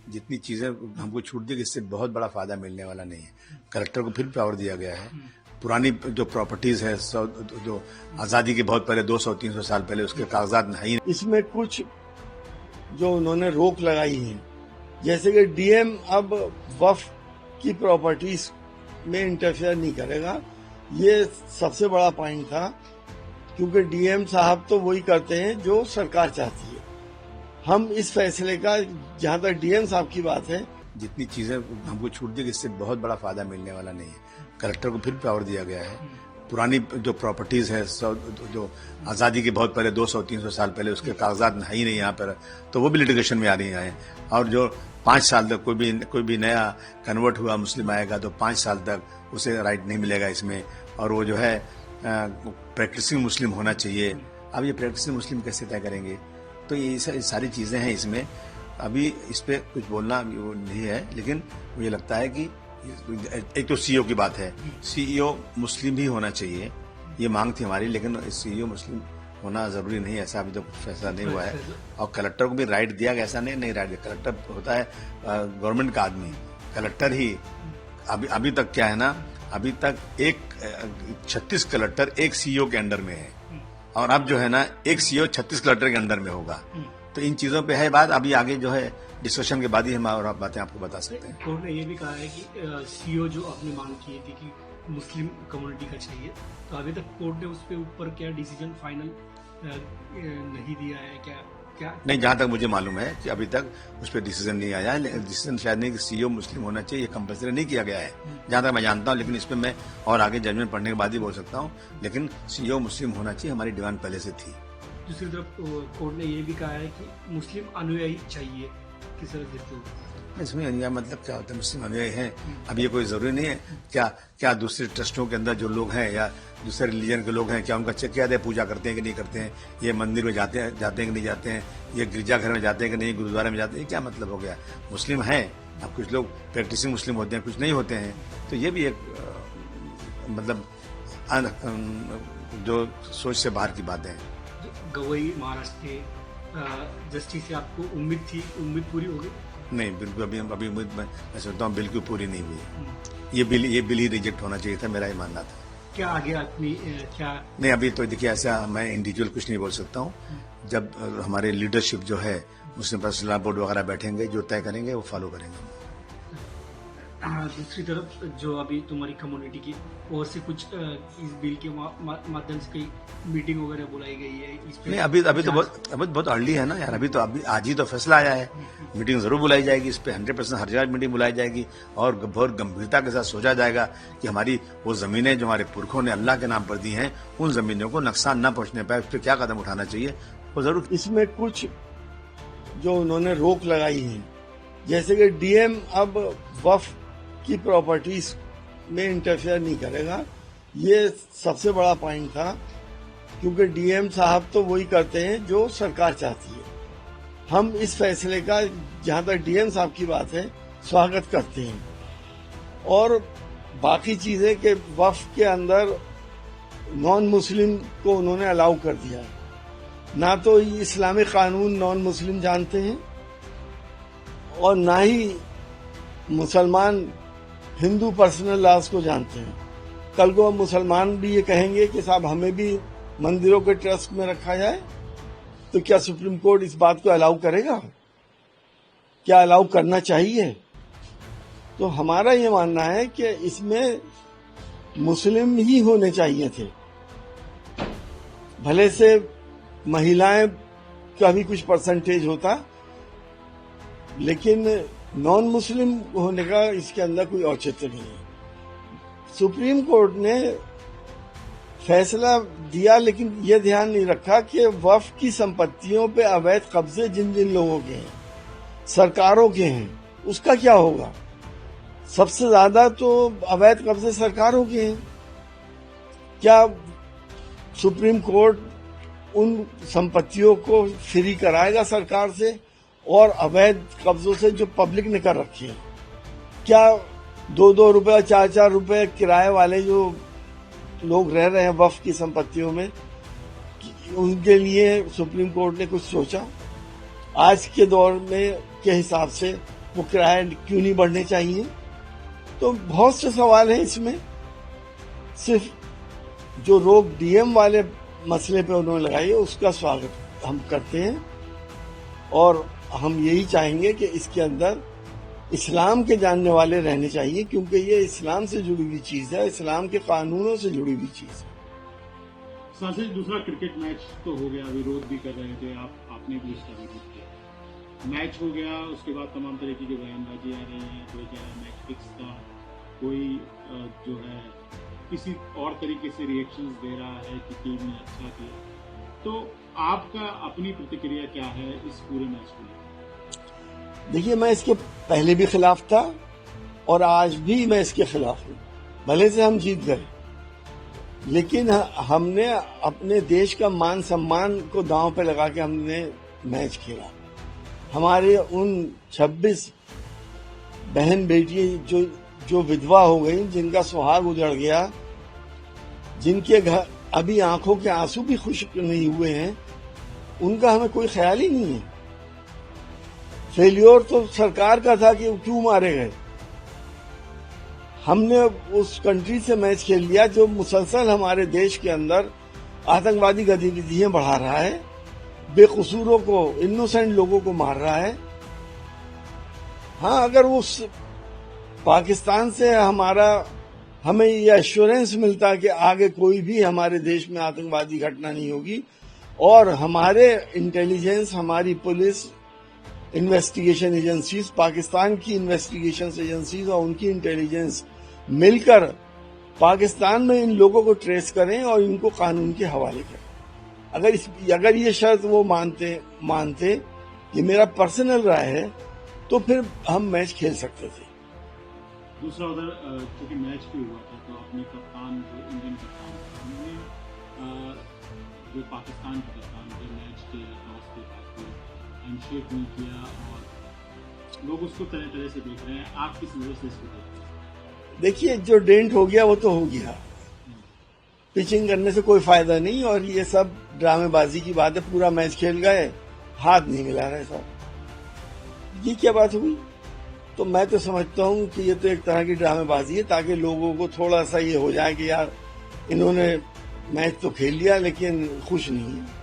जितनी चीजें हमको छूट दी, इससे बहुत बड़ा फायदा मिलने वाला नहीं है। कलेक्टर को फिर पावर दिया गया है। पुरानी जो प्रॉपर्टीज है, जो आजादी के बहुत पहले 200-300 साल पहले उसके कागजात नहीं। इसमें कुछ जो उन्होंने रोक लगाई है, जैसे कि डीएम अब वक्फ की प्रॉपर्टीज में इंटरफेयर नहीं करेगा, ये सबसे बड़ा पॉइंट था, क्योंकि डीएम साहब तो वही करते हैं जो सरकार चाहती है। हम इस फैसले का, जहां तक डीएम साहब की बात है, जितनी चीजें हमको छूट दी, इससे बहुत बड़ा फायदा मिलने वाला नहीं है। कलेक्टर को फिर पावर दिया गया है। पुरानी जो प्रॉपर्टीज है, जो आजादी के बहुत पहले 200-300 साल पहले उसके कागजात नहीं यहाँ पर, तो वो भी लिटिगेशन में आ रही हैं। और जो 5 साल तक कोई भी नया कन्वर्ट हुआ मुस्लिम आएगा तो 5 साल तक उसे राइट नहीं मिलेगा इसमें। और वो जो है प्रैक्टिसिंग मुस्लिम होना चाहिए। अब ये प्रैक्टिसिंग मुस्लिम कैसे तय करेंगे? तो ये सारी चीजें हैं इसमें। अभी इस पे कुछ बोलना वो नहीं है, लेकिन मुझे लगता है कि एक तो सीईओ की बात है, सीईओ मुस्लिम ही होना चाहिए, ये मांग थी हमारी, लेकिन सीईओ मुस्लिम होना जरूरी नहीं है, ऐसा अभी तक फैसला नहीं हुआ है। और कलेक्टर को भी राइट दिया गया, ऐसा नहीं राइट दिया। कलेक्टर होता है गवर्नमेंट का आदमी, कलेक्टर ही अभी तक क्या है ना, अभी तक 36 कलेक्टर एक सीईओ के अंडर में है, और अब जो है ना एक सीईओ 36 कलेक्टर के अंडर में होगा। तो इन चीजों पे है बात। अभी आगे जो है डिस्कशन के बाद ही हम और बातें आपको बता सकते हैं। कोर्ट ने ये भी कहा है कि सीईओ जो अपनी मांग की थी कि मुस्लिम कम्युनिटी का चाहिए, तो अभी तक कोर्ट ने उस पे ऊपर क्या डिसीजन फाइनल नहीं दिया है क्या? नहीं, जहां तक मुझे मालूम है कि अभी तक उस पर डिसीजन नहीं आया है। डिसीजन शायद नहीं कि सीईओ मुस्लिम होना चाहिए, ये कंपल्सरी नहीं किया गया है जहां तक मैं जानता हूं, लेकिन इस पर मैं और आगे जजमेंट पढ़ने के बाद ही बोल सकता हूं। लेकिन सीईओ मुस्लिम होना चाहिए, हमारी डिमांड पहले से थी। दूसरी तरफ कोर्ट ने ये भी कहा है कि मुस्लिम अनुयायी चाहिए। किस तरह देखते हो? इसमें अनुयायी मतलब क्या होता है? मुस्लिम अनुयायी हैं। अब ये कोई जरूरी नहीं है क्या दूसरे ट्रस्टों के अंदर जो लोग हैं या दूसरे रिलीजन के लोग हैं, क्या उनका चेक किया जाए, पूजा करते हैं कि नहीं करते हैं, ये मंदिर में जाते हैं कि नहीं जाते हैं, ये गिरजाघर में जाते हैं कि नहीं, गुरुद्वारे में जाते हैं, क्या मतलब हो गया? मुस्लिम हैं। अब कुछ लोग प्रैक्टिसिंग मुस्लिम होते हैं, कुछ नहीं होते हैं, तो ये भी एक मतलब जो सोच से बाहर की बातें हैं। गवई महाराष्ट्र के जस्टिस से आपको उम्मीद पूरी होगी? नहीं, बिल्कुल अभी उम्मीद मैं सोचता हूँ बिल्कुल पूरी नहीं हुई। ये बिल ही रिजेक्ट होना चाहिए था, मेरा ये मानना था। क्या आगे अपनी क्या नहीं, अभी तो देखिए ऐसा मैं इंडिविजुअल कुछ नहीं बोल सकता हूँ। जब हमारे लीडरशिप जो है मुस्लिम पर्सनल बोर्ड वगैरह बैठेंगे, जो तय करेंगे वो फॉलो करेंगे। दूसरी तरफ जो अभी तुम्हारी कम्युनिटी की ओर से कुछ इस बिल के माध्यम से कई मीटिंग वगैरह बुलाई गई है इस पे? नहीं, अभी तो बहुत अर्ली है ना यार। अभी आज ही तो फैसला आया है। मीटिंग जरूर बुलाई जाएगी इस पे, 100% हर जगह मीटिंग बुलाई जाएगी और बहुत गंभीरता के साथ सोचा जाएगा कि हमारी वो जमीनें जो हमारे पुरखों ने अल्लाह के नाम पर दी हैं, उन जमीनों को नुकसान न पहुंचने पाए, उस पर क्या कदम उठाना चाहिए वो जरूर। इसमें कुछ जो उन्होंने रोक लगाई है, जैसे कि डीएम अब वक्फ की प्रॉपर्टीज में इंटरफेयर नहीं करेगा, ये सबसे बड़ा पॉइंट था, क्योंकि डीएम साहब तो वही करते हैं जो सरकार चाहती है। हम इस फैसले का, जहां तक डीएम साहब की बात है, स्वागत करते हैं। और बाकी चीजें के वक्फ के अंदर नॉन मुस्लिम को उन्होंने अलाउ कर दिया है। ना तो इस्लामिक कानून नॉन मुस्लिम जानते हैं और ना ही मुसलमान हिंदू पर्सनल लॉज को जानते हैं। कल को मुसलमान भी ये कहेंगे कि साहब हमें भी मंदिरों के ट्रस्ट में रखा जाए, तो क्या सुप्रीम कोर्ट इस बात को अलाउ करेगा? क्या अलाउ करना चाहिए? तो हमारा ये मानना है कि इसमें मुस्लिम ही होने चाहिए थे। भले से महिलाएं का भी कुछ परसेंटेज होता, लेकिन नॉन मुस्लिम होने का इसके अंदर कोई औचित्य नहीं है। सुप्रीम कोर्ट ने फैसला दिया, लेकिन यह ध्यान नहीं रखा कि वक्फ की संपत्तियों पे अवैध कब्जे जिन जिन लोगों के हैं, सरकारों के हैं, उसका क्या होगा? सबसे ज्यादा तो अवैध कब्जे सरकारों के हैं। क्या सुप्रीम कोर्ट उन संपत्तियों को फ्री कराएगा सरकार से, और अवैध कब्जों से जो पब्लिक ने कर रखी है? क्या 2-2 रुपए 4-4 रुपए किराए वाले जो लोग रह रहे हैं वक्फ की संपत्तियों में, उनके लिए सुप्रीम कोर्ट ने कुछ सोचा? आज के दौर में के हिसाब से वो किराए क्यों नहीं बढ़ने चाहिए? तो बहुत से सवाल हैं इसमें। सिर्फ जो रोक डीएम वाले मसले पे उन्होंने लगाई है उसका स्वागत हम करते हैं और हम यही चाहेंगे कि इसके अंदर इस्लाम के जानने वाले रहने चाहिए, क्योंकि ये इस्लाम से जुड़ी हुई चीज है, इस्लाम के कानूनों से जुड़ी हुई चीज है। साथ ही दूसरा क्रिकेट मैच तो हो गया, विरोध भी कर रहे थे आपने भी इसका विरोध किया। मैच हो गया, उसके बाद तमाम तरीके की बयानबाजी आ रही है, कोई कह रहा है मैच फिक्स था, कोई जो है किसी और तरीके से रिएक्शंस दे रहा है कि टीम ने अच्छा किया। तो आपका अपनी प्रतिक्रिया क्या है इस पूरे मैच को लेकर? देखिए, मैं इसके पहले भी खिलाफ था और आज भी मैं इसके खिलाफ हूँ। भले से हम जीत गए, लेकिन हमने अपने देश का मान सम्मान को दांव पे लगा के हमने मैच खेला। हमारे उन 26 बहन बेटी जो विधवा हो गई, जिनका सुहाग उजड़ गया, जिनके घर अभी आंखों के आंसू भी खुश्क नहीं हुए हैं, उनका हमें कोई ख्याल ही नहीं है। फेल्योर तो सरकार का था कि क्यों मारे गए। हमने उस कंट्री से मैच खेल लिया जो मुसलसल हमारे देश के अंदर आतंकवादी गतिविधियां बढ़ा रहा है, बेकसूरों को, इनोसेंट लोगों को मार रहा है। हाँ, अगर उस पाकिस्तान से हमें यह एश्योरेंस मिलता कि आगे कोई भी हमारे देश में आतंकवादी घटना नहीं होगी और हमारे इंटेलिजेंस, हमारी पुलिस, इन्वेस्टिगेशन एजेंसीज, पाकिस्तान की इन्वेस्टिगेशन एजेंसीज और उनकी इंटेलिजेंस मिलकर पाकिस्तान में इन लोगों को ट्रेस करें और इनको कानून के हवाले करें। अगर ये शर्त वो मानते ये मेरा पर्सनल राय है, तो फिर हम मैच खेल सकते थे। दूसरा उधर चूंकि मैच भी हुआ था तो अपने कप्तान, जो इंडियन कप्तान उन्होंने जो पाकिस्तान के कप्तान थे, मैच के टॉस के बाद हैंडशेक नहीं किया और लोग उसको तरह तरह से देख रहे हैं। आप किस नजर से इसको देखते हैं? देखिए, जो डेंट हो गया वो तो हो गया, पिचिंग करने से कोई फायदा नहीं, और ये सब ड्रामेबाजी की बात है। पूरा मैच खेल गए, हाथ नहीं मिला रहे साहब, ये क्या बात हुई? तो मैं तो समझता हूँ कि ये तो एक तरह की ड्रामेबाजी है, ताकि लोगों को थोड़ा सा ये हो जाए कि यार इन्होंने मैच तो खेल लिया लेकिन खुश नहीं है।